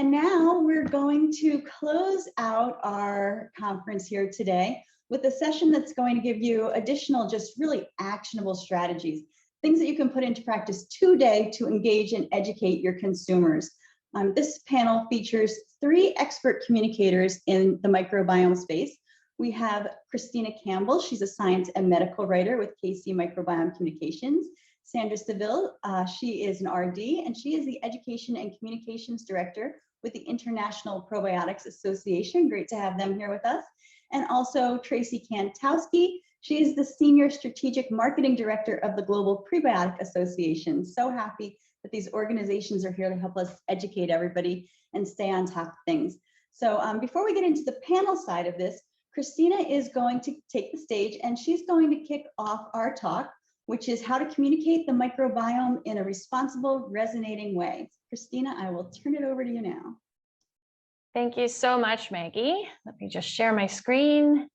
And now we're going to close out our conference here today with a session that's going to give you additional, just really actionable strategies, things that you can put into practice today to engage and educate your consumers. This panel features 3 expert communicators in the microbiome space. We have Kristina Campbell. She's a science and medical writer with KC Microbiome Communications. Sandra Saville, she is an RD, and she is the Education and Communications Director with the International Probiotics Association. Great to have them here with us. And also Traci Kantowski. She is the Senior Strategic Marketing Director of the Global Prebiotic Association. So happy that these organizations are here to help us educate everybody and stay on top of things. So before we get into the panel side of this, Kristina is going to take the stage and she's going to kick off our talk, which is how to communicate the microbiome in a responsible, resonating way. Kristina, I will turn it over to you now. Thank you so much, Maggie. Let me just share my screen.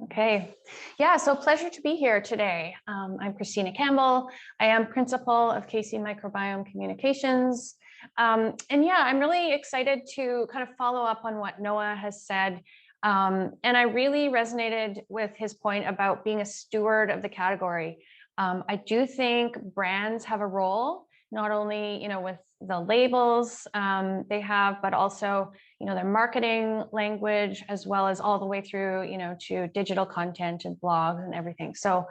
Okay, yeah, so pleasure to be here today. I'm Kristina Campbell. I am principal of KC Microbiome Communications. And yeah, I'm really excited to kind of follow up on what Noah has said. And I really resonated with his point about being a steward of the category. I do think brands have a role, not only, with the labels they have, but also, their marketing language, as well as all the way through, to digital content and blogs and everything. So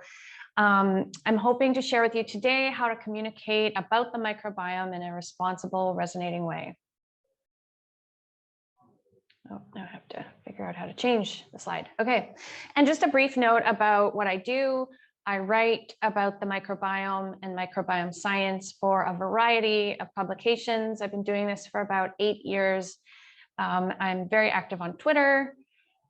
I'm hoping to share with you today how to communicate about the microbiome in a responsible, resonating way. Oh, now I have to figure out how to change the slide. Okay, and just a brief note about what I do. I write about the microbiome and microbiome science for a variety of publications. I've been doing this for about 8 years. I'm very active on Twitter,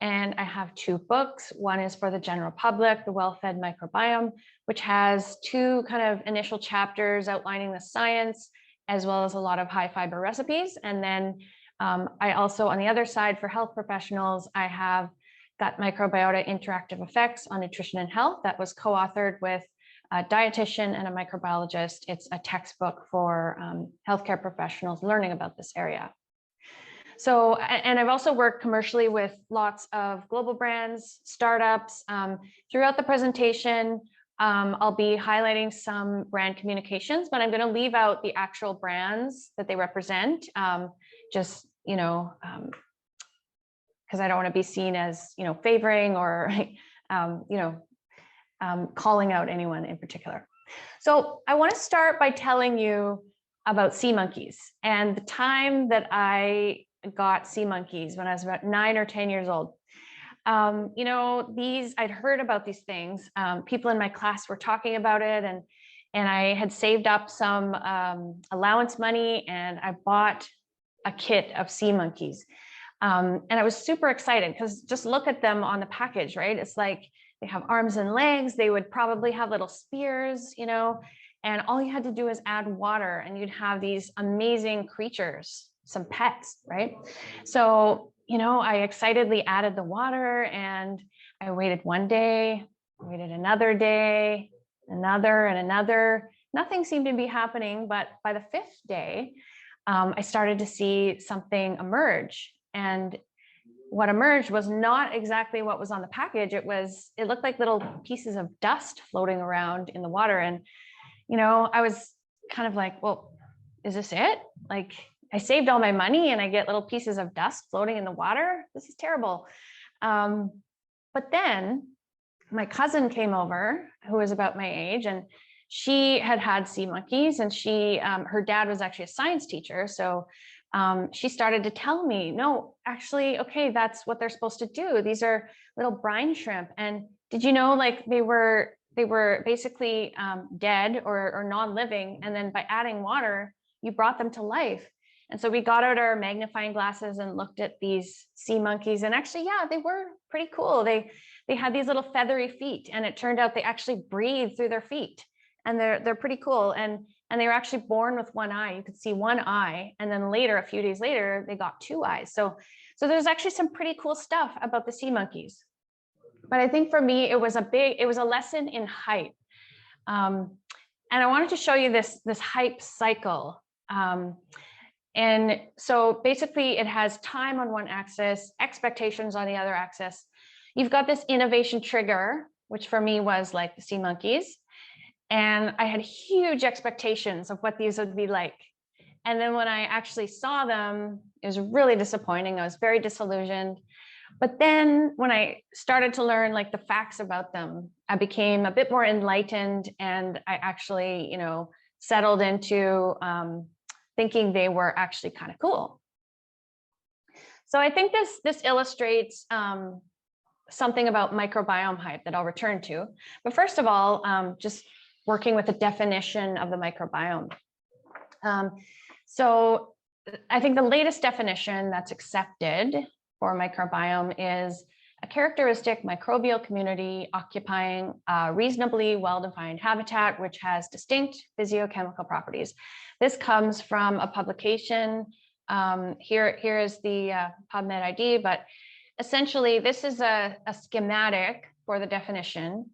and I have 2 books. One is for the general public, The Well-Fed Microbiome, which has 2 kind of initial chapters outlining the science, as well as a lot of high fiber recipes. And then I also, on the other side, for health professionals, I have got Microbiota Interactive Effects on Nutrition and Health that was co-authored with a dietitian and a microbiologist. It's a textbook for healthcare professionals learning about this area. So, and I've also worked commercially with lots of global brands, startups. Throughout the presentation, I'll be highlighting some brand communications, but I'm going to leave out the actual brands that they represent, just, because I don't want to be seen as, favoring or, calling out anyone in particular. So I want to start by telling you about sea monkeys and the time that I got sea monkeys when I was about 9 or 10 years old. I'd heard about these things. People in my class were talking about it, and I had saved up some allowance money, and I bought a kit of sea monkeys. And I was super excited because just look at them on the package, right? It's like they have arms and legs. They would probably have little spears, and all you had to do is add water and you'd have these amazing creatures, some pets, right? So, I excitedly added the water, and I waited one day, waited another day, another and another. Nothing seemed to be happening, but by the 5th day, I started to see something emerge. And what emerged was not exactly what was on the package. It looked like little pieces of dust floating around in the water. And, I was kind of like, well, is this it? Like, I saved all my money and I get little pieces of dust floating in the water. This is terrible. But then my cousin came over, who was about my age, and she had sea monkeys, and her dad was actually a science teacher. So she started to tell me, no, actually, okay, that's what they're supposed to do. These are little brine shrimp. And did you know, like, they were basically dead or non-living. And then by adding water, you brought them to life. And so we got out our magnifying glasses and looked at these sea monkeys, and actually, yeah, they were pretty cool. They had these little feathery feet, and it turned out they actually breathe through their feet, and they're pretty cool. And they were actually born with one eye. You could see one eye, and then later, a few days later, they got 2 eyes. So there's actually some pretty cool stuff about the sea monkeys. But I think for me, it was a lesson in hype. And I wanted to show you this hype cycle. And so basically it has time on one axis, expectations on the other axis. You've got this innovation trigger, which for me was like the sea monkeys. And I had huge expectations of what these would be like. And then when I actually saw them, it was really disappointing. I was very disillusioned. But then when I started to learn like the facts about them, I became a bit more enlightened, and I actually, you know, settled into thinking they were actually kind of cool. So I think this illustrates something about microbiome hype that I'll return to. But first of all, just working with the definition of the microbiome. So I think the latest definition that's accepted for microbiome is a characteristic microbial community occupying a reasonably well-defined habitat which has distinct physiochemical properties. This comes from a publication. Here is the PubMed ID, but essentially this is a schematic for the definition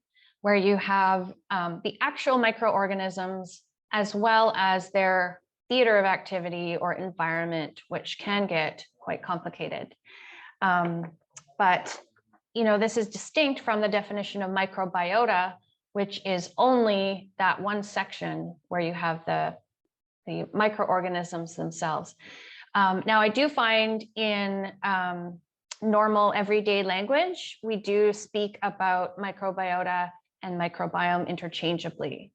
where you have the actual microorganisms as well as their theater of activity or environment, which can get quite complicated. But you know, this is distinct from the definition of microbiota, which is only that one section where you have the microorganisms themselves. Now, I do find in normal everyday language, we do speak about microbiota and microbiome interchangeably.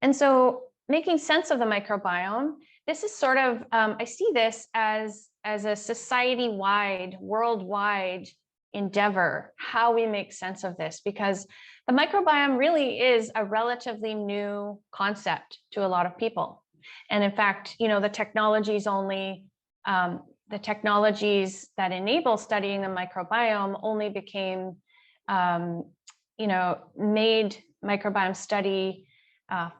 And so making sense of the microbiome, this is sort of, I see this as a society-wide, worldwide endeavor, how we make sense of this, because the microbiome really is a relatively new concept to a lot of people. And in fact, you know, the technologies that enable studying the microbiome only became, you know, made microbiome study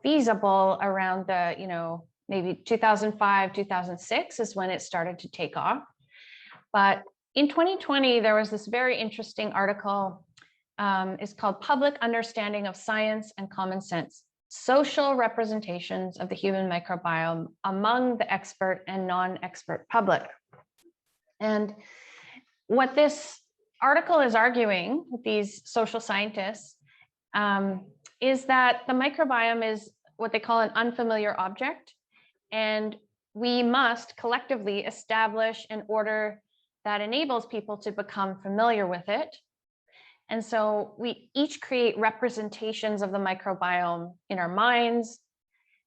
feasible around the, you know, maybe 2005, 2006 is when it started to take off. But in 2020, there was this very interesting article. It's called Public Understanding of Science and Common Sense, Social Representations of the Human Microbiome Among the Expert and Non-Expert Public. And what this article is arguing with these social scientists is that the microbiome is what they call an unfamiliar object. And we must collectively establish an order that enables people to become familiar with it. And so we each create representations of the microbiome in our minds,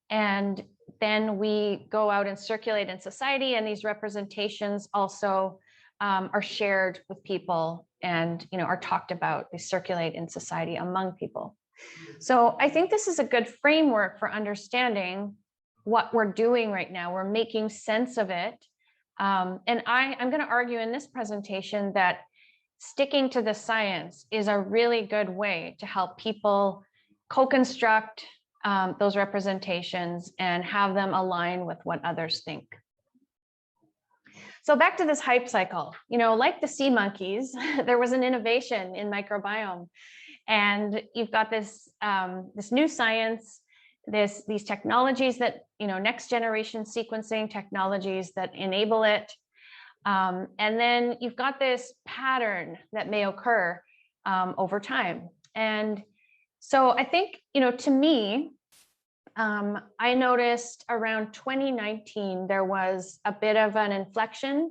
and then we go out and circulate in society, and these representations also are shared with people and, you know, are talked about. They circulate in society among people. So I think this is a good framework for understanding what we're doing right now. We're making sense of it. And I'm going to argue in this presentation that sticking to the science is a really good way to help people co-construct those representations and have them align with what others think. So back to this hype cycle, you know, like the sea monkeys, there was an innovation in microbiome. And you've got this, this new science, these technologies that, you know, next generation sequencing technologies that enable it. And then you've got this pattern that may occur over time. And so I think, you know, to me, I noticed around 2019, there was a bit of an inflection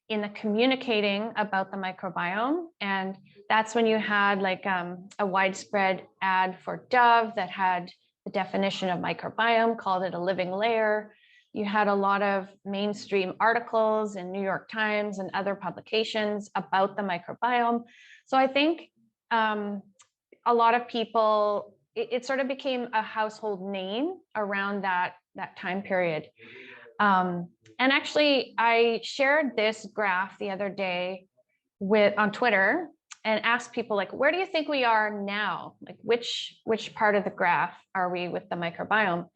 in the communicating about the microbiome. And that's when you had like a widespread ad for Dove that had the definition of microbiome, called it a living layer. You had a lot of mainstream articles in New York Times and other publications about the microbiome. So I think a lot of people, it sort of became a household name around that time period. And actually, I shared this graph the other day on Twitter and asked people, like, where do you think we are now? Like, which part of the graph are we with the microbiome?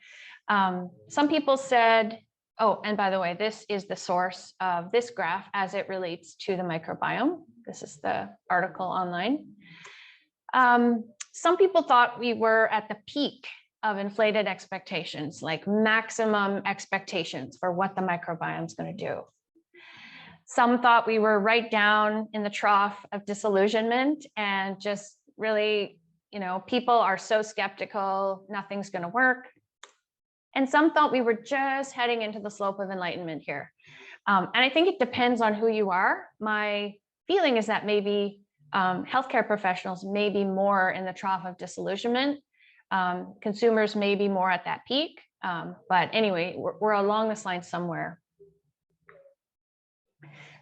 Some people said, oh, and by the way, this is the source of this graph as it relates to the microbiome. This is the article online. Some people thought we were at the peak of inflated expectations, like maximum expectations for what the microbiome is going to do. Some thought we were right down in the trough of disillusionment and just really, people are so skeptical, nothing's going to work. And some thought we were just heading into the slope of enlightenment here. And I think it depends on who you are. My feeling is that maybe healthcare professionals may be more in the trough of disillusionment. Consumers may be more at that peak. But anyway, we're along this line somewhere.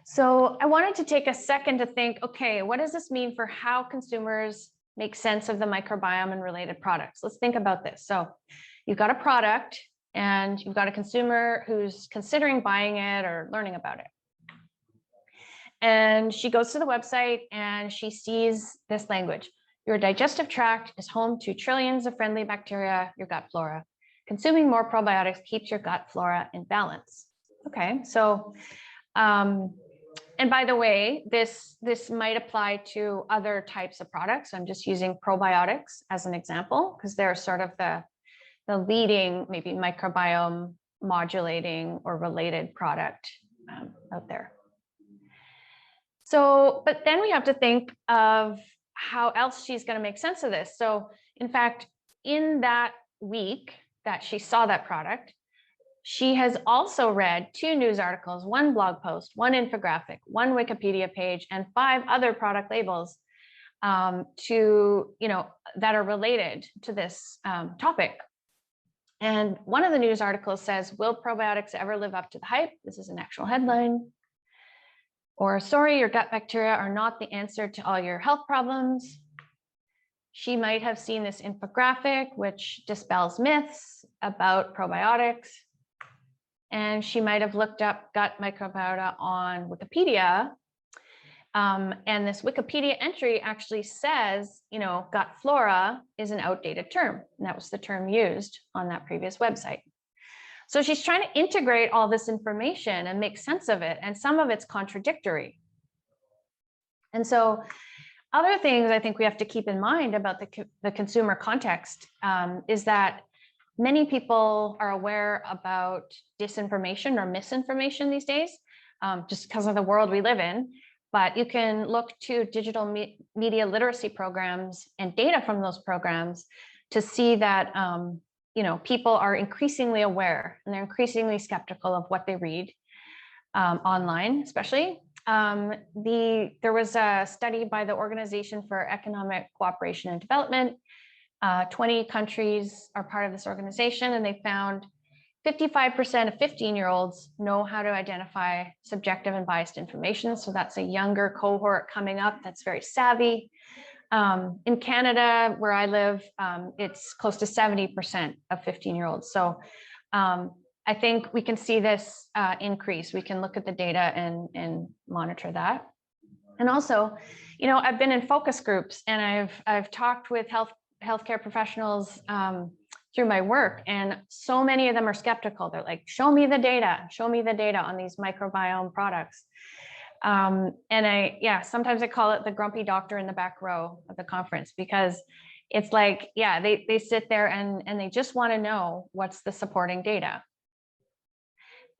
So I wanted to take a second to think, okay, what does this mean for how consumers make sense of the microbiome and related products? Let's think about this. So you've got a product and you've got a consumer who's considering buying it or learning about it. And she goes to the website and she sees this language. Your digestive tract is home to trillions of friendly bacteria, your gut flora. Consuming more probiotics keeps your gut flora in balance. Okay, so, and by the way, this might apply to other types of products. I'm just using probiotics as an example, because they're sort of the leading maybe microbiome modulating or related product out there. So, but then we have to think of how else she's going to make sense of this. So in fact, in that week that she saw that product, she has also read 2 news articles, 1 blog post, 1 infographic, 1 Wikipedia page, and 5 other product labels that are related to this topic. And one of the news articles says, will probiotics ever live up to the hype? This is an actual headline. Or, sorry, your gut bacteria are not the answer to all your health problems. She might have seen this infographic, which dispels myths about probiotics. And she might have looked up gut microbiota on Wikipedia. And this Wikipedia entry actually says, gut flora is an outdated term. And that was the term used on that previous website. So she's trying to integrate all this information and make sense of it. And some of it's contradictory. And so other things I think we have to keep in mind about the consumer context is that many people are aware about disinformation or misinformation these days, just because of the world we live in. But you can look to digital media literacy programs and data from those programs to see that people are increasingly aware and they're increasingly skeptical of what they read online, especially. There was a study by the Organization for Economic Cooperation and Development. 20 countries are part of this organization, and they found 55% of 15-year-olds know how to identify subjective and biased information. So that's a younger cohort coming up that's very savvy. In Canada, where I live, it's close to 70% of 15-year-olds. So I think we can see this increase. We can look at the data and monitor that. And also, I've been in focus groups, and I've talked with healthcare professionals through my work, and so many of them are skeptical. They're like, show me the data on these microbiome products. And sometimes I call it the grumpy doctor in the back row of the conference, because it's like, they sit there and they just want to know what's the supporting data.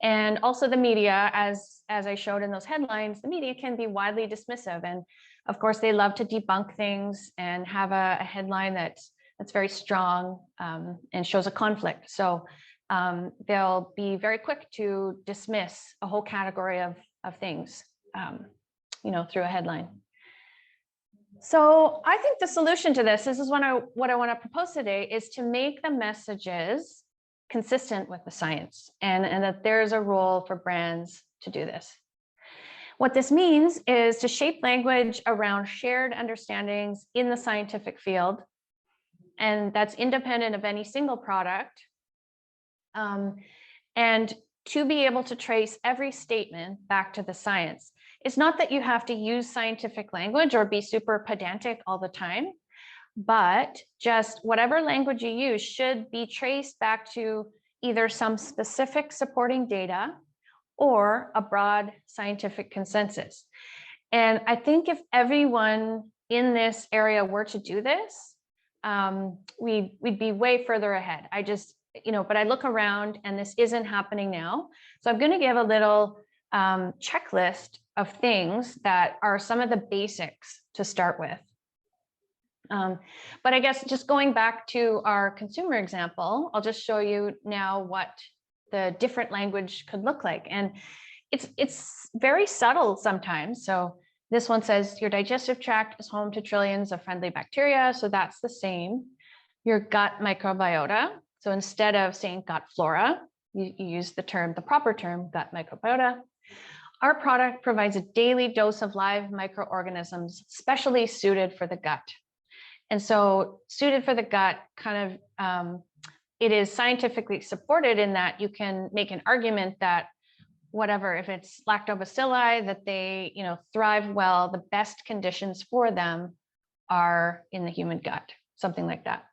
And also the media, as I showed in those headlines, the media can be widely dismissive. And of course, they love to debunk things and have a headline that's very strong and shows a conflict. So they'll be very quick to dismiss a whole category of things, through a headline. So I think the solution to this is what I want to propose today, is to make the messages consistent with the science, and that there's a role for brands to do this. What this means is to shape language around shared understandings in the scientific field, and that's independent of any single product. And to be able to trace every statement back to the science. It's not that you have to use scientific language or be super pedantic all the time, but just whatever language you use should be traced back to either some specific supporting data or a broad scientific consensus. And I think if everyone in this area were to do this, we'd be way further ahead. But I look around and this isn't happening now. So I'm going to give a little checklist of things that are some of the basics to start with. But I guess just going back to our consumer example, I'll just show you now what the different language could look like. And it's very subtle sometimes. So this one says your digestive tract is home to trillions of friendly bacteria. So that's the same. Your gut microbiota. So instead of saying gut flora, you use the proper term, gut microbiota. Our product provides a daily dose of live microorganisms specially suited for the gut. And so suited for the gut kind of, it is scientifically supported in that you can make an argument that whatever, if it's lactobacilli, that they, thrive well, the best conditions for them are in the human gut, something like that.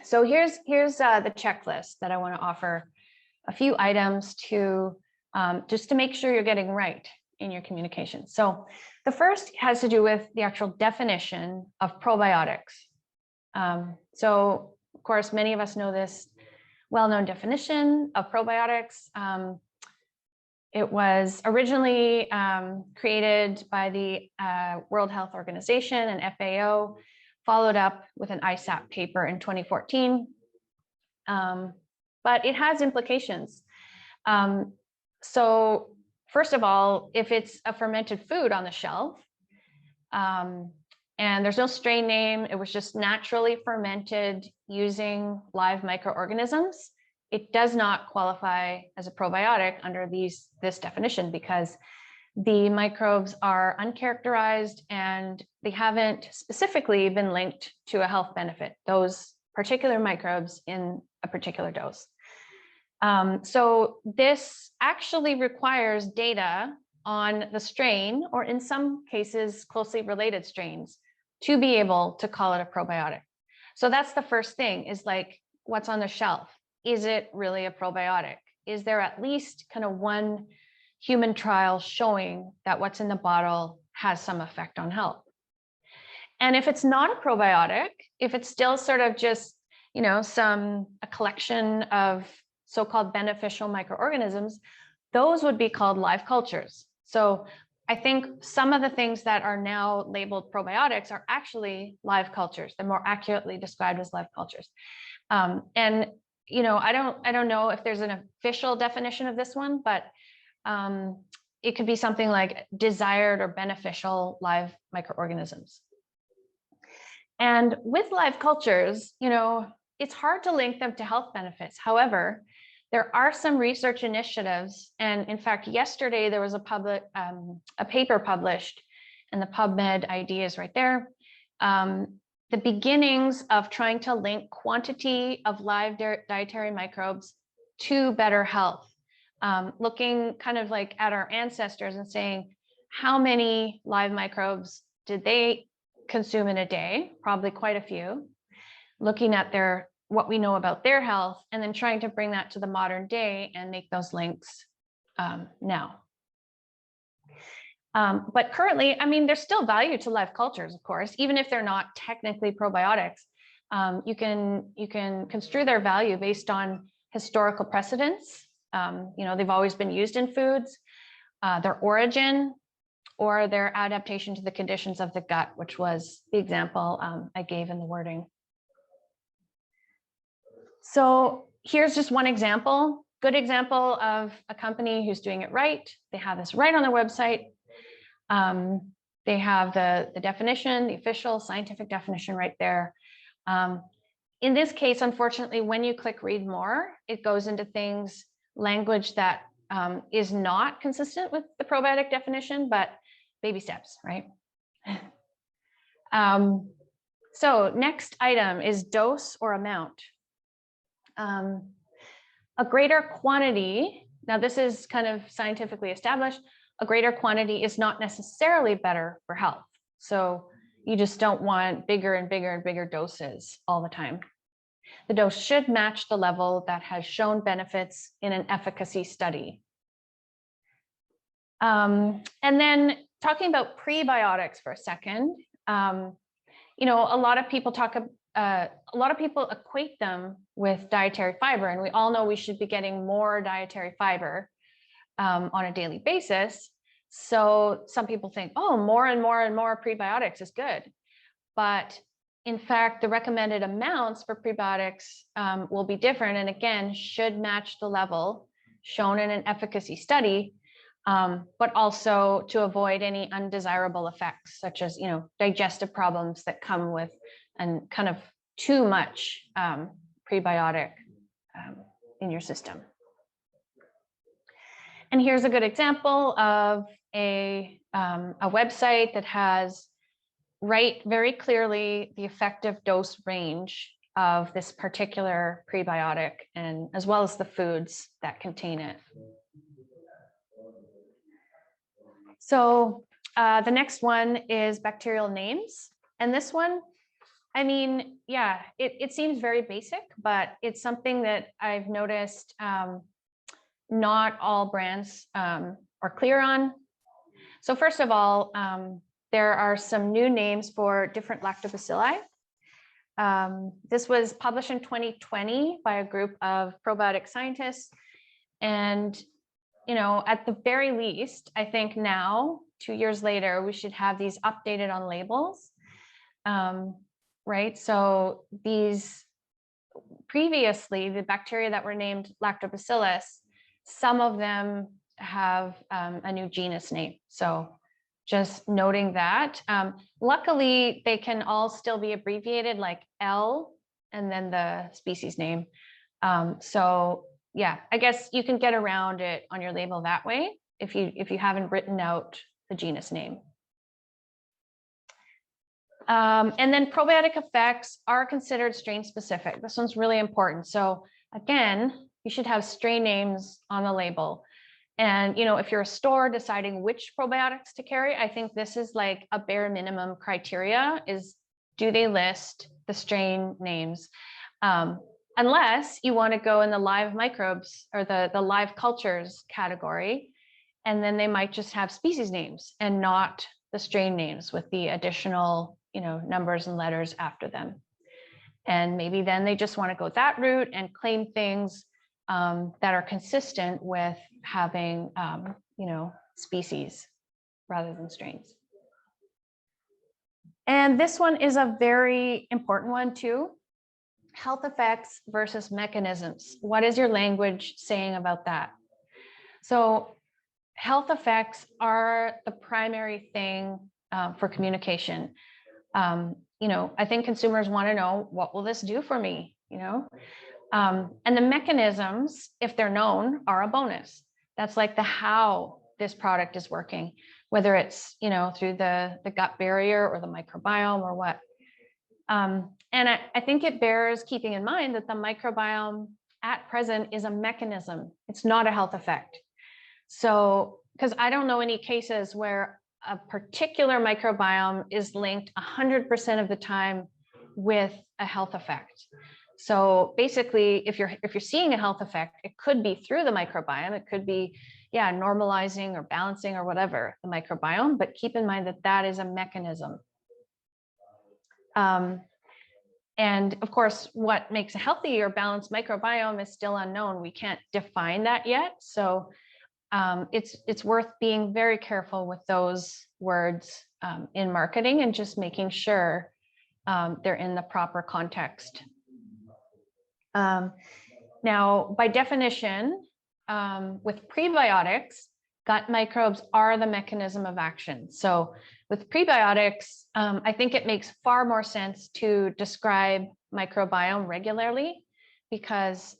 So here's the checklist that I want to offer a few items to just to make sure you're getting right in your communication. So the first has to do with the actual definition of probiotics. So of course, many of us know this well-known definition of probiotics. It was originally created by the World Health Organization and FAO, followed up with an ISAP paper in 2014. But it has implications. So first of all, if it's a fermented food on the shelf, and there's no strain name, it was just naturally fermented using live microorganisms, it does not qualify as a probiotic under this definition because the microbes are uncharacterized and they haven't specifically been linked to a health benefit, those particular microbes in a particular dose. So this actually requires data on the strain, or in some cases, closely related strains, to be able to call it a probiotic. So that's the first thing, is like, what's on the shelf? Is it really a probiotic? Is there at least kind of one human trial showing that what's in the bottle has some effect on health? And if it's not a probiotic, if it's still sort of just, a collection of so-called beneficial microorganisms, those would be called live cultures. So I think some of the things that are now labeled probiotics are actually live cultures. They're more accurately described as live cultures. And I don't know if there's an official definition of this one, but it could be something like desired or beneficial live microorganisms. And with live cultures, it's hard to link them to health benefits. However, there are some research initiatives, and in fact, yesterday there was a paper published, and the PubMed ID is right there. The beginnings of trying to link quantity of live dietary microbes to better health, looking kind of like at our ancestors and saying, how many live microbes did they consume in a day? Probably quite a few. Looking at what we know about their health, and then trying to bring that to the modern day and make those links now. But currently, there's still value to live cultures, of course, even if they're not technically probiotics. You can construe their value based on historical precedents. They've always been used in foods, their origin, or their adaptation to the conditions of the gut, which was the example I gave in the wording. So here's just one example, good example of a company who's doing it right. They have this right on their website. They have the definition, the official scientific definition right there. In this case, unfortunately, when you click read more, it goes into language that is not consistent with the probiotic definition, but baby steps, right? So next item is dose or amount. A greater quantity, now this is kind of scientifically established, a greater quantity is not necessarily better for health. So you just don't want bigger and bigger and bigger doses all the time. The dose should match the level that has shown benefits in an efficacy study. And then talking about prebiotics for a second, a lot of people talk a lot of people equate them with dietary fiber, and we all know we should be getting more dietary fiber on a daily basis. So some people think, oh, more and more and more prebiotics is good. But in fact, the recommended amounts for prebiotics will be different, and again, should match the level shown in an efficacy study, but also to avoid any undesirable effects, such as, digestive problems that come with and kind of too much prebiotic in your system. And here's a good example of a website that has very clearly the effective dose range of this particular prebiotic, and as well as the foods that contain it. So the next one is bacterial names. And this one, I mean, yeah, it seems very basic, but it's something that I've noticed not all brands are clear on. So first of all, there are some new names for different lactobacilli. This was published in 2020 by a group of probiotic scientists. And, at the very least, I think now, 2 years later, we should have these updated on labels, right? So these previously, the bacteria that were named lactobacillus, some of them have a new genus name. So just noting that. Luckily, they can all still be abbreviated, like L and then the species name. So yeah, I guess you can get around it on your label that way if you haven't written out the genus name. And then probiotic effects are considered strain specific. This one's really important. So again, you should have strain names on the label. And, if you're a store deciding which probiotics to carry, I think this is like a bare minimum criteria is, do they list the strain names? Unless you want to go in the live microbes or the live cultures category, and then they might just have species names and not the strain names with the additional, numbers and letters after them. And maybe then they just want to go that route and claim things that are consistent with having, species rather than strains. And this one is a very important one too. Health effects versus mechanisms. What is your language saying about that? So health effects are the primary thing for communication. I think consumers want to know, what will this do for me? And the mechanisms, if they're known, are a bonus. That's like the how this product is working, whether it's, through the gut barrier or the microbiome or what. And I think it bears keeping in mind that the microbiome at present is a mechanism. It's not a health effect. So, because I don't know any cases where a particular microbiome is linked 100% of the time with a health effect. So basically, if you're seeing a health effect, it could be through the microbiome. It could be, normalizing or balancing or whatever the microbiome. But keep in mind that that is a mechanism. And of course, what makes a healthy or balanced microbiome is still unknown. We can't define that yet. So it's worth being very careful with those words in marketing and just making sure they're in the proper context. Now, by definition, with prebiotics, gut microbes are the mechanism of action. So with prebiotics, I think it makes far more sense to describe microbiome regularly because,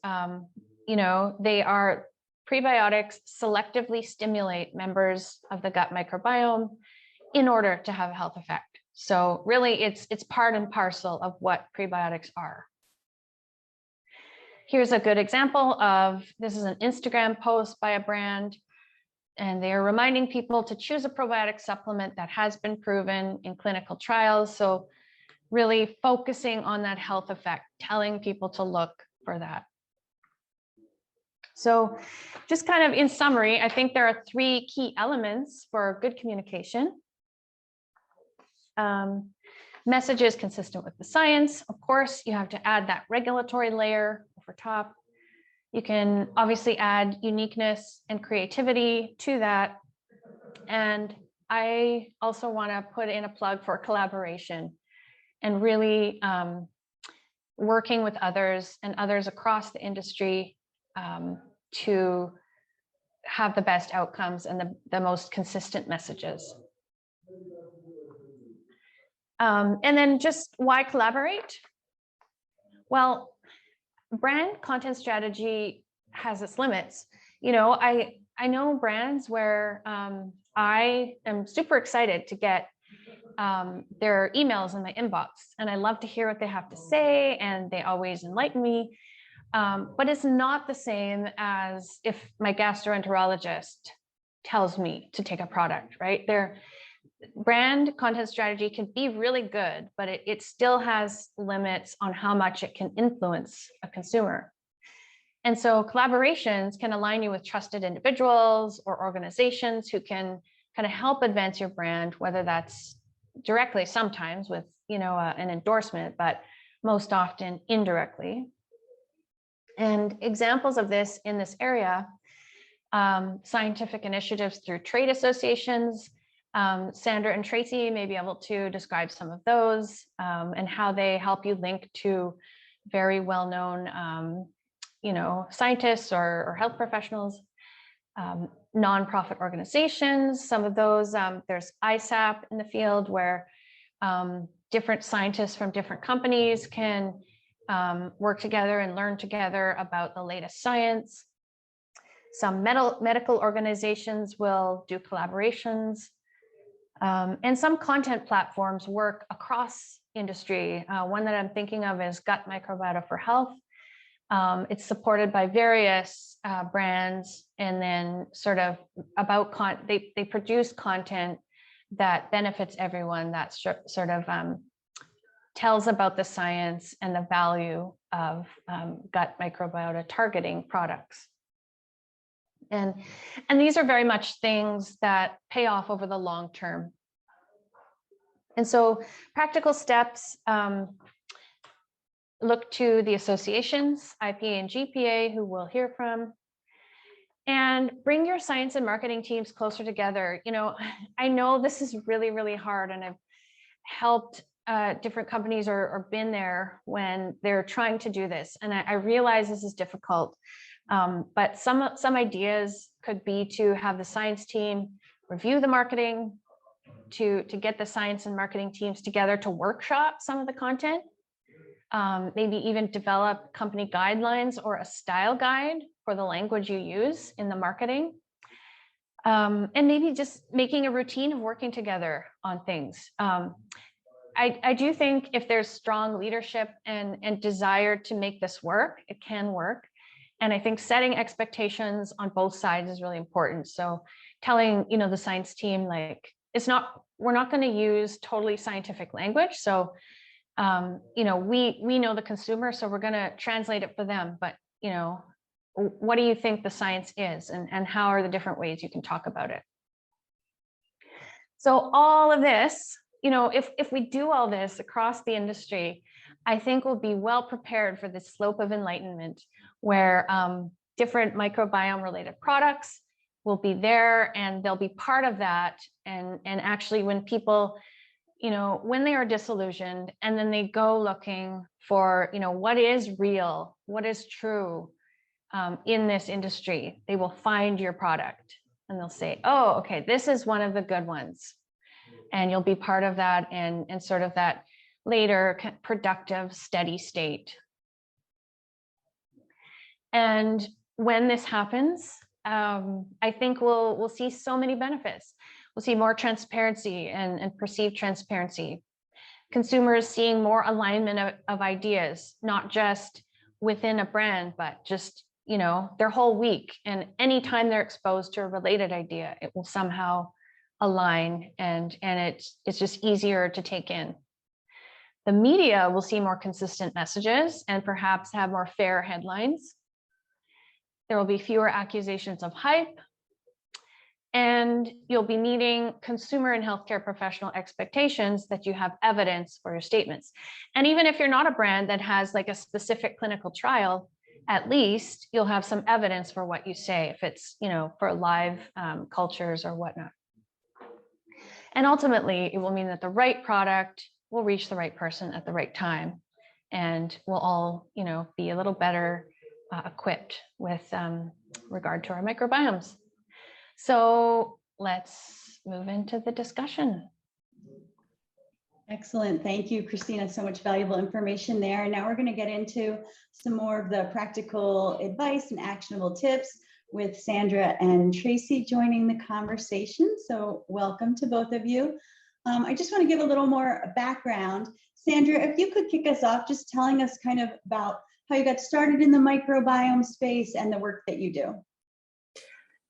prebiotics selectively stimulate members of the gut microbiome in order to have a health effect. So really, it's part and parcel of what prebiotics are. Here's a good example of, this is an Instagram post by a brand, and they are reminding people to choose a probiotic supplement that has been proven in clinical trials. So really focusing on that health effect, telling people to look for that. So just kind of in summary, I think there are 3 key elements for good communication. Messages consistent with the science. Of course, you have to add that regulatory layer over top. You can obviously add uniqueness and creativity to that. And I also want to put in a plug for collaboration and really working with others and others across the industry to have the best outcomes and the most consistent messages. And then just why collaborate? Well, brand content strategy has its limits. You know, I know brands where I am super excited to get their emails in my inbox, and I love to hear what they have to say, and they always enlighten me. But it's not the same as if my gastroenterologist tells me to take a product, right? Their brand content strategy can be really good, but it still has limits on how much it can influence a consumer. And so collaborations can align you with trusted individuals or organizations who can kind of help advance your brand, whether that's directly sometimes with, you know, an endorsement, but most often indirectly. And examples of this in this area, scientific initiatives through trade associations. Sandra and Traci may be able to describe some of those and how they help you link to very well-known, you know, scientists or health professionals, nonprofit organizations. Some of those, there's ISAP in the field where different scientists from different companies can work together and learn together about the latest science. Some medical organizations will do collaborations. And some content platforms work across industry. One that I'm thinking of is Gut Microbiota for Health. It's supported by various brands, and then sort of about they produce content that benefits everyone, that sort of tells about the science and the value of gut microbiota targeting products. And these are very much things that pay off over the long term. And so practical steps, look to the associations, IPA and GPA, who we'll hear from, and bring your science and marketing teams closer together. You know, I know this is really, really hard, and I've helped different companies or been there when they're trying to do this. And I realize this is difficult. But some ideas could be to have the science team review the marketing, to get the science and marketing teams together to workshop some of the content, maybe even develop company guidelines or a style guide for the language you use in the marketing, and maybe just making a routine of working together on things. I do think if there's strong leadership and desire to make this work, it can work. And I think setting expectations on both sides is really important. So telling, you know, the science team, like, we're not going to use totally scientific language. So, you know, we know the consumer, so we're going to translate it for them. But, you know, what do you think the science is, and how are the different ways you can talk about it? So all of this, you know, if we do all this across the industry, I think we'll be well prepared for this slope of enlightenment, where different microbiome related products will be there, and they'll be part of that. And actually, when people, you know, when they are disillusioned and then they go looking for, you know, what is real, what is true in this industry, they will find your product and they'll say, oh, okay, this is one of the good ones. And you'll be part of that, and sort of that later productive, steady state. And when this happens, I think we'll see so many benefits. We'll see more transparency and perceived transparency. Consumers seeing more alignment of ideas, not just within a brand, but just, you know, their whole week. And anytime they're exposed to a related idea, it will somehow align, and it's just easier to take in. The media will see more consistent messages and perhaps have more fair headlines. There will be fewer accusations of hype. And you'll be meeting consumer and healthcare professional expectations that you have evidence for your statements. And even if you're not a brand that has like a specific clinical trial, at least you'll have some evidence for what you say, if it's, for live cultures or whatnot. And ultimately, it will mean that the right product will reach the right person at the right time, and we'll all, be a little better equipped with regard to our microbiomes. So let's move into the discussion. Excellent. Thank you, Kristina. So much valuable information there. Now we're going to get into some more of the practical advice and actionable tips with Sandra and Traci joining the conversation. So welcome to both of you. I just want to give a little more background. Sandra, if you could kick us off, just telling us kind of about how you got started in the microbiome space and the work that you do.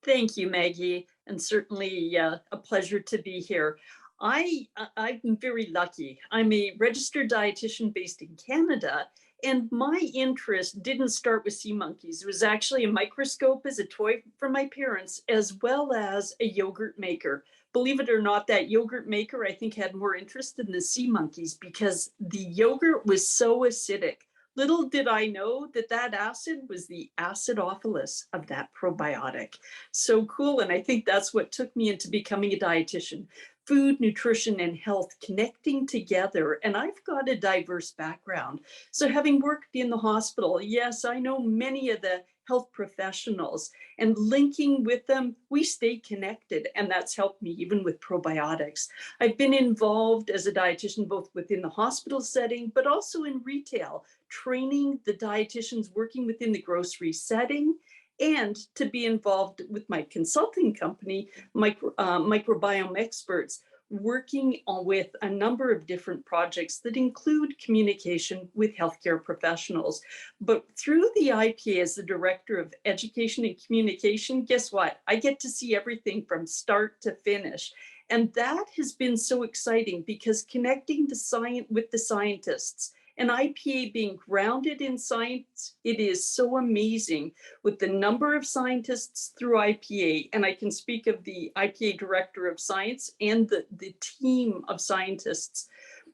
Thank you, Maggie, and certainly a pleasure to be here. I'm very lucky. I'm a registered dietitian based in Canada, and my interest didn't start with sea monkeys. It was actually a microscope as a toy for my parents, as well as a yogurt maker. Believe it or not, that yogurt maker, I think, had more interest in the sea monkeys because the yogurt was so acidic. Little did I know that that acid was the acidophilus of that probiotic. So cool. And I think that's what took me into becoming a dietitian. Food, nutrition, and health connecting together. And I've got a diverse background. So having worked in the hospital, yes, I know many of the health professionals, and linking with them, we stay connected. And that's helped me even with probiotics. I've been involved as a dietitian, both within the hospital setting, but also in retail, training the dietitians working within the grocery setting, and to be involved with my consulting company, Microbiome Experts, working with a number of different projects that include communication with healthcare professionals. But through the IPA as the Director of Education and Communication, guess what? I get to see everything from start to finish. And that has been so exciting because connecting the science with the scientists, and IPA being grounded in science, it is so amazing with the number of scientists through IPA. And I can speak of the IPA Director of Science and the team of scientists.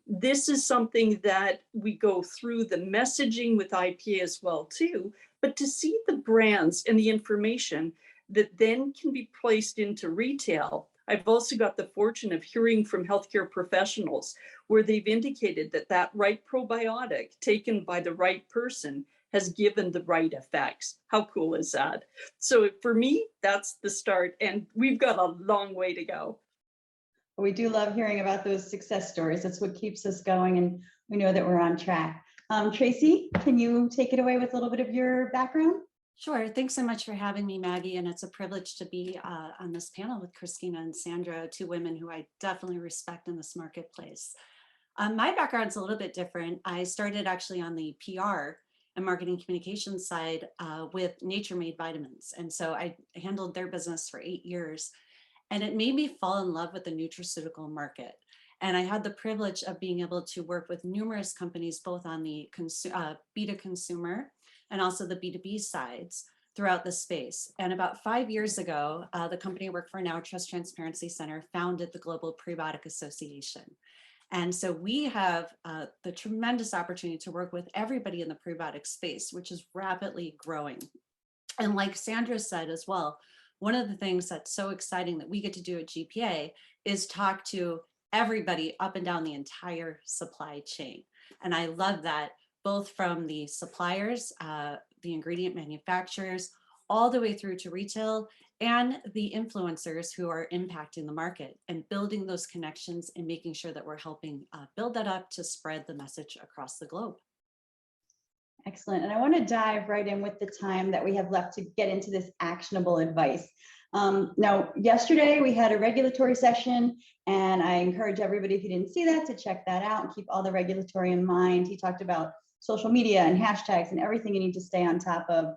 This is something that we go through the messaging with IPA as well too, but to see the brands and the information that then can be placed into retail. I've also got the fortune of hearing from healthcare professionals where they've indicated that that right probiotic taken by the right person has given the right effects. How cool is that? So for me, that's the start, and we've got a long way to go. We do love hearing about those success stories. That's what keeps us going, and we know that we're on track. Traci, can you take it away with a little bit of your background? Sure. Thanks so much for having me, Maggie. And it's a privilege to be on this panel with Kristina and Sandra, two women who I definitely respect in this marketplace. My background's a little bit different. I started actually on the PR and marketing communications side with Nature Made Vitamins. And so I handled their business for 8 years. And it made me fall in love with the nutraceutical market. And I had the privilege of being able to work with numerous companies, both on the B2 consumer and also the B2B sides throughout the space. And about 5 years ago, the company I work for now, Trust Transparency Center, founded the Global Prebiotic Association. And so we have the tremendous opportunity to work with everybody in the prebiotic space, which is rapidly growing. And like Sandra said as well, one of the things that's so exciting that we get to do at GPA is talk to everybody up and down the entire supply chain. And I love that, both from the suppliers, the ingredient manufacturers, all the way through to retail, and the influencers who are impacting the market, and building those connections and making sure that we're helping build that up to spread the message across the globe. Excellent. And I want to dive right in with the time that we have left to get into this actionable advice. Now, yesterday we had a regulatory session, and I encourage everybody, if you didn't see that, to check that out and keep all the regulatory in mind. He talked about social media and hashtags and everything you need to stay on top of,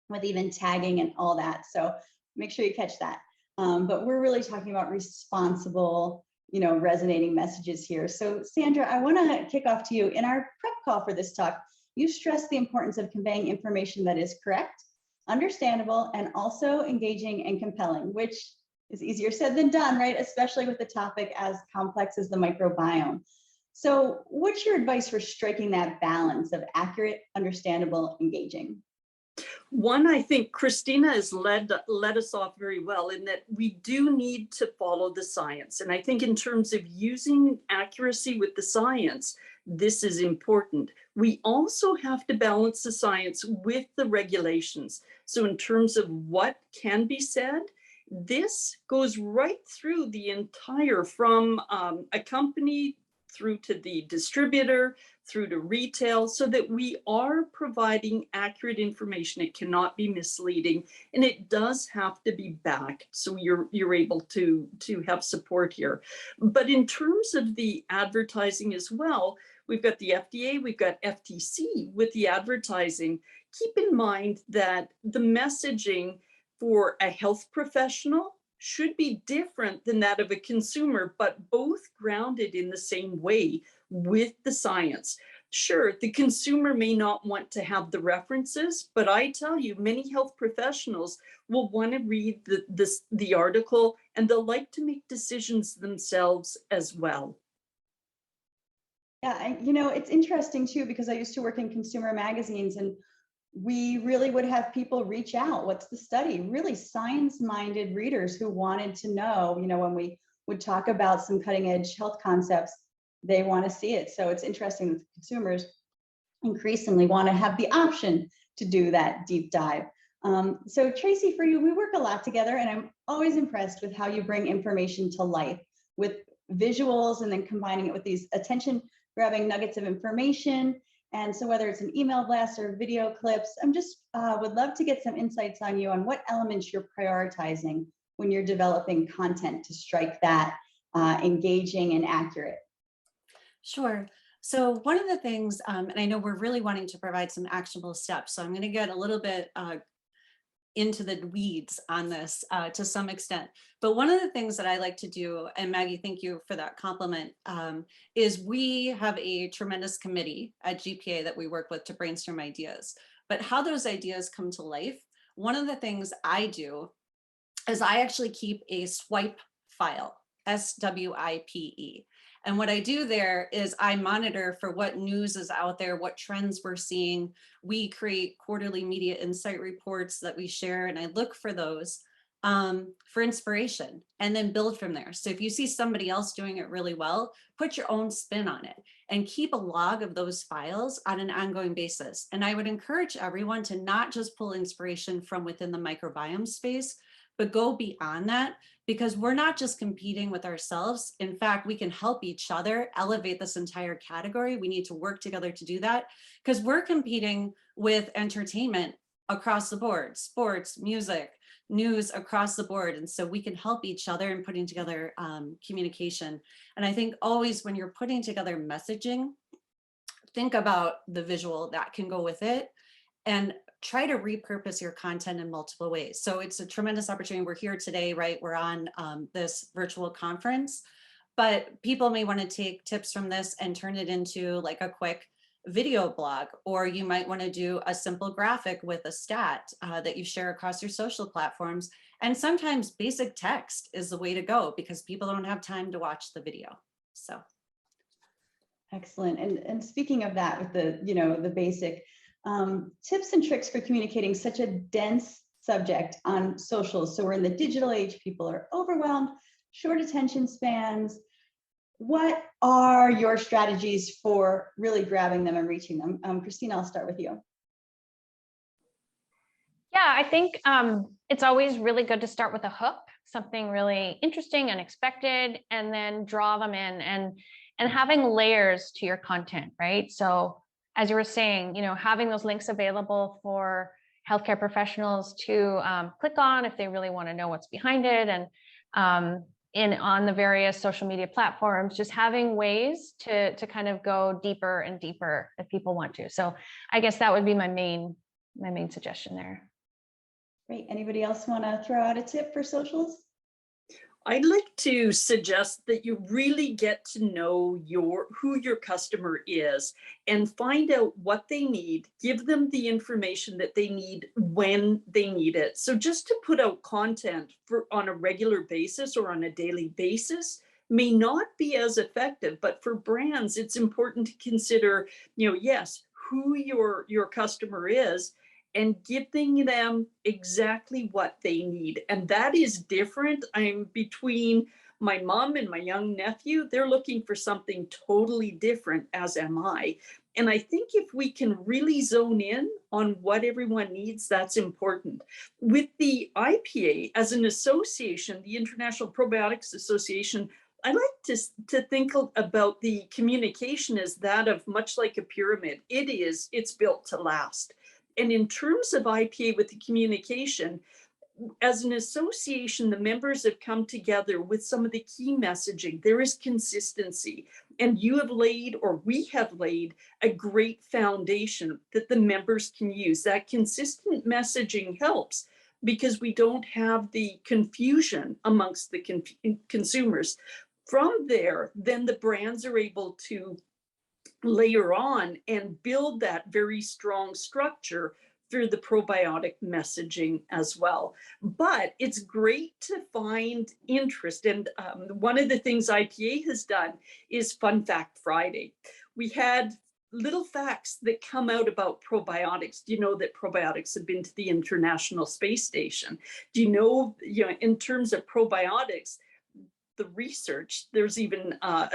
with even tagging and all that. So make sure you catch that. But we're really talking about responsible, resonating messages here. So Sandra, I want to kick off to you. In our prep call for this talk, you stressed the importance of conveying information that is correct, understandable, and also engaging and compelling, which is easier said than done, right? Especially with the topic as complex as the microbiome. So what's your advice for striking that balance of accurate, understandable, engaging? One, I think Kristina has led us off very well in that we do need to follow the science. And I think in terms of using accuracy with the science, this is important. We also have to balance the science with the regulations. So in terms of what can be said, this goes right through the entire, from a company through to the distributor, through to retail, so that we are providing accurate information. It cannot be misleading, and it does have to be backed, so you're able to have support here. But in terms of the advertising as well, we've got the FDA, we've got FTC with the advertising. Keep in mind that the messaging for a health professional should be different than that of a consumer, but both grounded in the same way with the science. Sure, the consumer may not want to have the references, but I tell you, many health professionals will want to read the article, and they'll like to make decisions themselves as well. Yeah, it's interesting too, because I used to work in consumer magazines, and we really would have people reach out. What's the study? Really science-minded readers who wanted to know, when we would talk about some cutting-edge health concepts, they want to see it. So it's interesting that consumers increasingly want to have the option to do that deep dive. So Traci, for you, we work a lot together, and I'm always impressed with how you bring information to life with visuals and then combining it with these attention-grabbing nuggets of information. And so whether it's an email blast or video clips, I'm just would love to get some insights on you on what elements you're prioritizing when you're developing content to strike that engaging and accurate. Sure. So one of the things, and I know we're really wanting to provide some actionable steps, so I'm going to get a little bit into the weeds on this to some extent. But one of the things that I like to do, and Maggie, thank you for that compliment, is we have a tremendous committee at GPA that we work with to brainstorm ideas. But how those ideas come to life, one of the things I do is I actually keep a swipe file, SWIPE. And what I do there is I monitor for what news is out there, what trends we're seeing. We create quarterly media insight reports that we share, and I look for those for inspiration and then build from there. So if you see somebody else doing it really well, put your own spin on it and keep a log of those files on an ongoing basis. And I would encourage everyone to not just pull inspiration from within the microbiome space, but go beyond that, because we're not just competing with ourselves. In fact, we can help each other elevate this entire category. We need to work together to do that, because we're competing with entertainment across the board, sports, music, news across the board. And so we can help each other in putting together communication. And I think always when you're putting together messaging, think about the visual that can go with it, and try to repurpose your content in multiple ways. So it's a tremendous opportunity. We're here today, right? We're on this virtual conference, but people may want to take tips from this and turn it into like a quick video blog, or you might want to do a simple graphic with a stat that you share across your social platforms. And sometimes basic text is the way to go, because people don't have time to watch the video. So. Excellent. And speaking of that, with the basic tips and tricks for communicating such a dense subject on socials. So we're in the digital age, people are overwhelmed, short attention spans. What are your strategies for really grabbing them and reaching them? Kristina, I'll start with you. Yeah, I think it's always really good to start with a hook, something really interesting, unexpected, and then draw them in, and having layers to your content, right? So as you were saying, having those links available for healthcare professionals to click on if they really want to know what's behind it, and on the various social media platforms, just having ways to kind of go deeper and deeper if people want to. So I guess that would be my main suggestion there. Great. Anybody else want to throw out a tip for socials? I'd like to suggest that you really get to know who your customer is and find out what they need, give them the information that they need when they need it. So just to put out content on a regular basis or on a daily basis may not be as effective, but for brands, it's important to consider, yes, who your customer is, and giving them exactly what they need. And that is different. I'm between my mom and my young nephew. They're looking for something totally different, as am I. And I think if we can really zone in on what everyone needs, that's important. With the IPA as an association, the International Probiotics Association, I like to think about the communication as that of much like a pyramid. It's built to last. And in terms of IPA with the communication, as an association, the members have come together with some of the key messaging. There is consistency, and you have laid, or we have laid, a great foundation that the members can use. That consistent messaging helps because we don't have the confusion amongst the consumers. From there, then the brands are able to layer on and build that very strong structure through the probiotic messaging as well. But it's great to find interest. And one of the things IPA has done is Fun Fact Friday. We had little facts that come out about probiotics. Do you know that probiotics have been to the International Space Station? Do you know, in terms of probiotics, the research, there's even a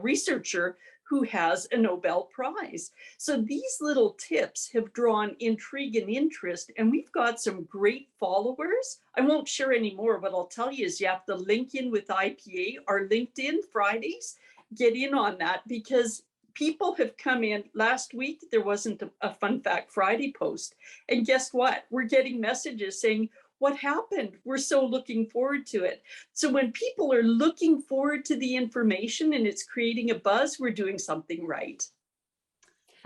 researcher who has a Nobel Prize. So these little tips have drawn intrigue and interest, and we've got some great followers. I won't share any more. What I'll tell you is you have to link in with IPA, our LinkedIn Fridays. Get in on that, because people have come in. Last week, there wasn't a Fun Fact Friday post. And guess what? We're getting messages saying, what happened? We're so looking forward to it. So when people are looking forward to the information and it's creating a buzz, we're doing something right.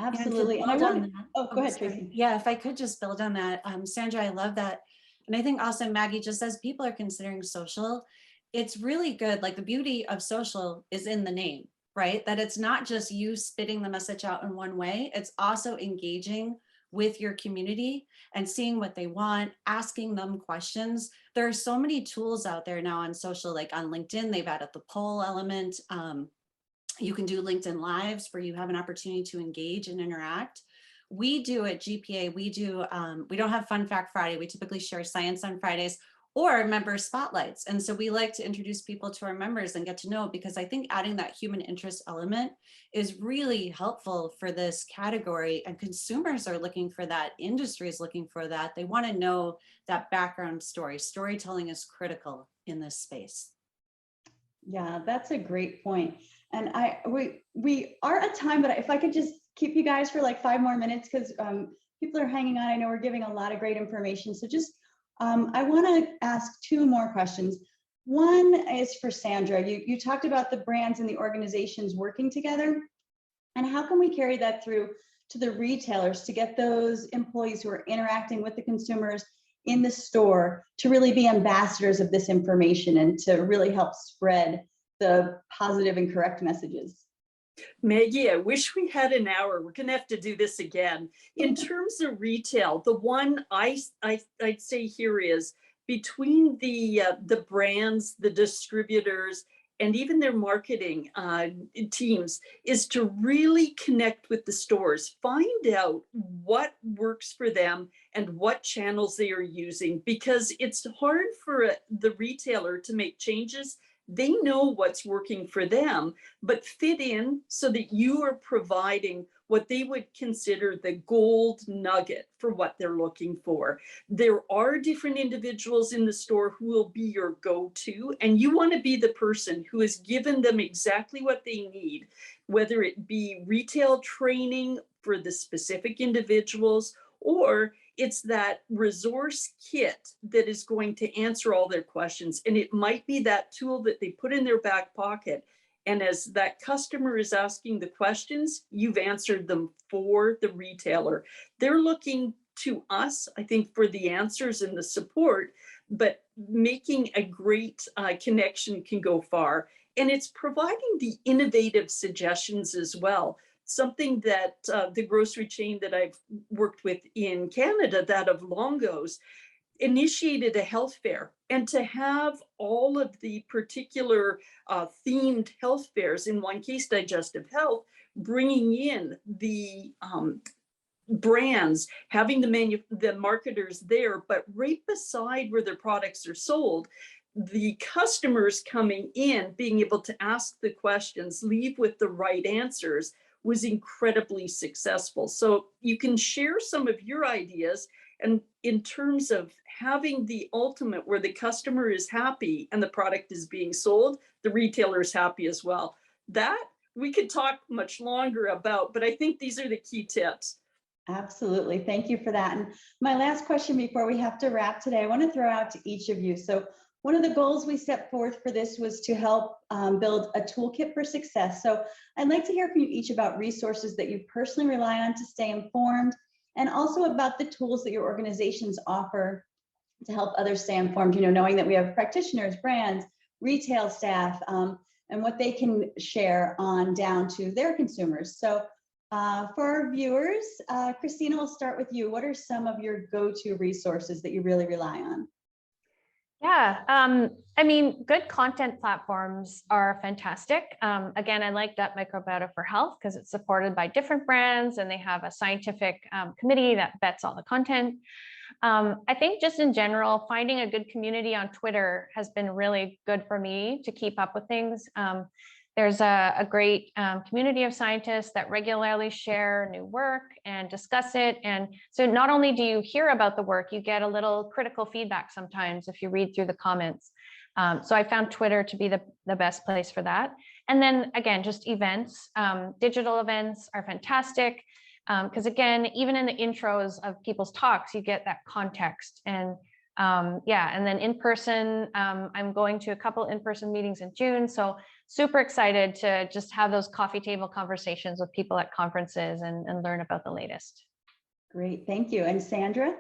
Absolutely. And I want to, go ahead, Traci. Yeah, if I could just build on that. Sandra, I love that. And I think also, Maggie, just as people are considering social, it's really good. Like, the beauty of social is in the name, right? That it's not just you spitting the message out in one way. It's also engaging with your community and seeing what they want, asking them questions. There are so many tools out there now on social, like on LinkedIn, they've added the poll element. You can do LinkedIn Lives where you have an opportunity to engage and interact. We do at GPA, we don't have Fun Fact Friday. We typically share science on Fridays or member spotlights. And so we like to introduce people to our members and get to know, because I think adding that human interest element is really helpful for this category, and consumers are looking for that, industry is looking for that. They want to know that background story. Storytelling is critical in this space. Yeah, that's a great point. And we are at time, but if I could just keep you guys for like 5 more minutes, because people are hanging on. I know we're giving a lot of great information. So just I want to ask 2 more questions. One is for Sandra. You talked about the brands and the organizations working together, and how can we carry that through to the retailers to get those employees who are interacting with the consumers in the store to really be ambassadors of this information and to really help spread the positive and correct messages? Maggie, I wish we had an hour. We're going to have to do this again. In terms of retail, the one I'd say here is between the brands, the distributors, and even their marketing teams, is to really connect with the stores, find out what works for them and what channels they are using, because it's hard for the retailer to make changes. They know what's working for them, but fit in so that you are providing what they would consider the gold nugget for what they're looking for. There are different individuals in the store who will be your go-to, and you want to be the person who has given them exactly what they need, whether it be retail training for the specific individuals, or it's that resource kit that is going to answer all their questions. And it might be that tool that they put in their back pocket. And as that customer is asking the questions, you've answered them for the retailer. They're looking to us, I think, for the answers and the support, but making a great connection can go far. And it's providing the innovative suggestions as well. Something that the grocery chain that I've worked with in Canada, that of Longo's, initiated a health fair, and to have all of the particular themed health fairs, in one case digestive health, bringing in the brands, having the marketers there, but right beside where their products are sold, the customers coming in, being able to ask the questions, leave with the right answers, was incredibly successful. So you can share some of your ideas, and in terms of having the ultimate where the customer is happy and the product is being sold, the retailer is happy as well. That we could talk much longer about, but I think these are the key tips. Absolutely. Thank you for that. And my last question before we have to wrap today, I want to throw out to each of you. So one of the goals we set forth for this was to help build a toolkit for success. So I'd like to hear from you each about resources that you personally rely on to stay informed, and also about the tools that your organizations offer to help others stay informed, knowing that we have practitioners, brands, retail staff, and what they can share on down to their consumers. So for our viewers, Kristina, we'll start with you. What are some of your go-to resources that you really rely on? Yeah, I mean, good content platforms are fantastic. Again, I like that Microbiome for Health because it's supported by different brands and they have a scientific committee that vets all the content. I think just in general, finding a good community on Twitter has been really good for me to keep up with things. There's a great community of scientists that regularly share new work and discuss it. And so not only do you hear about the work, you get a little critical feedback sometimes if you read through the comments. So I found Twitter to be the best place for that. And then again, just events, digital events are fantastic. Because again, even in the intros of people's talks, you get that context. And yeah, and then in person, I'm going to a couple in-person meetings in June. So super excited to just have those coffee table conversations with people at conferences and learn about the latest. Great, thank you. And Sandra?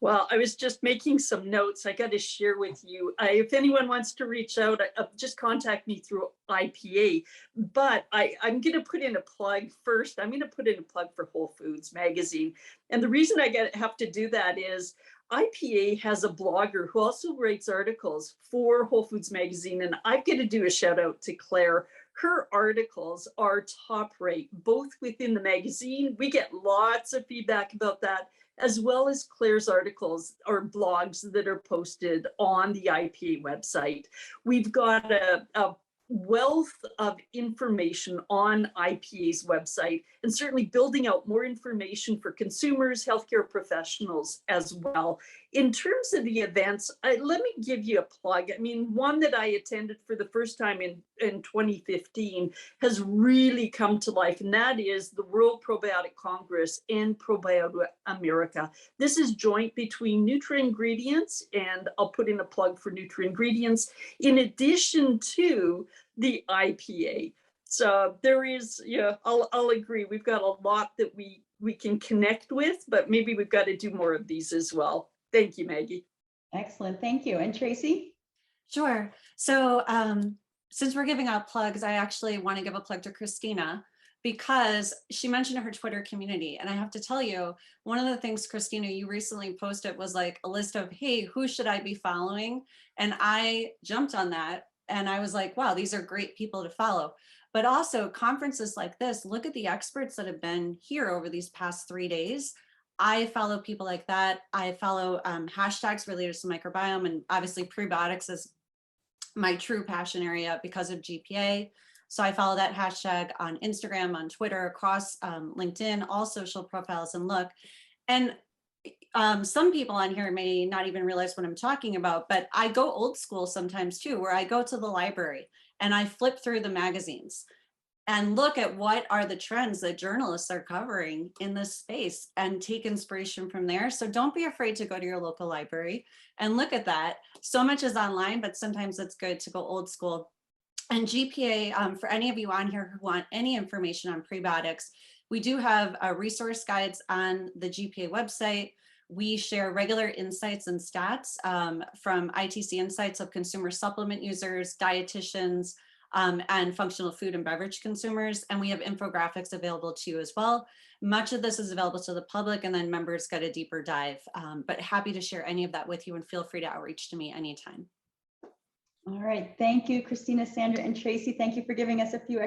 Well, I was just making some notes I got to share with you. If anyone wants to reach out, just contact me through IPA. But I'm going to put in a plug first. I'm going to put in a plug for Whole Foods Magazine. And the reason I have to do that is IPA has a blogger who also writes articles for Whole Foods Magazine. And I've got to do a shout out to Claire. Her articles are top rate, both within the magazine. We get lots of feedback about that, as well as Claire's articles or blogs that are posted on the IPA website. We've got a wealth of information on IPA's website, and certainly building out more information for consumers, healthcare professionals as well. In terms of the events, let me give you a plug. I mean, one that I attended for the first time in 2015 has really come to life, and that is the World Probiotic Congress and Probiotic America. This is joint between Nutri-Ingredients, and I'll put in a plug for Nutri-Ingredients, in addition to the IPA. So there is, yeah, I'll agree. We've got a lot that we can connect with, but maybe we've got to do more of these as well. Thank you, Maggie. Excellent, thank you. And Traci? Sure. So since we're giving out plugs, I actually want to give a plug to Kristina, because she mentioned her Twitter community. And I have to tell you, one of the things, Kristina, you recently posted was like a list of, hey, who should I be following? And I jumped on that and I was like, wow, these are great people to follow. But also conferences like this, look at the experts that have been here over these past 3 days. I follow people like that. I follow hashtags related to microbiome, and obviously prebiotics is my true passion area because of GPA. So I follow that hashtag on Instagram, on Twitter, across LinkedIn, all social profiles, and look. And some people on here may not even realize what I'm talking about, but I go old school sometimes too, where I go to the library and I flip through the magazines and look at what are the trends that journalists are covering in this space and take inspiration from there. So don't be afraid to go to your local library and look at that. So much is online, but sometimes it's good to go old school. And GPA, for any of you on here who want any information on prebiotics, we do have resource guides on the GPA website. We share regular insights and stats from ITC insights of consumer supplement users, dietitians, and functional food and beverage consumers. And we have infographics available to you as well. Much of this is available to the public, and then members get a deeper dive, but happy to share any of that with you, and feel free to outreach to me anytime. All right, thank you, Kristina, Sandra, and Traci. Thank you for giving us a few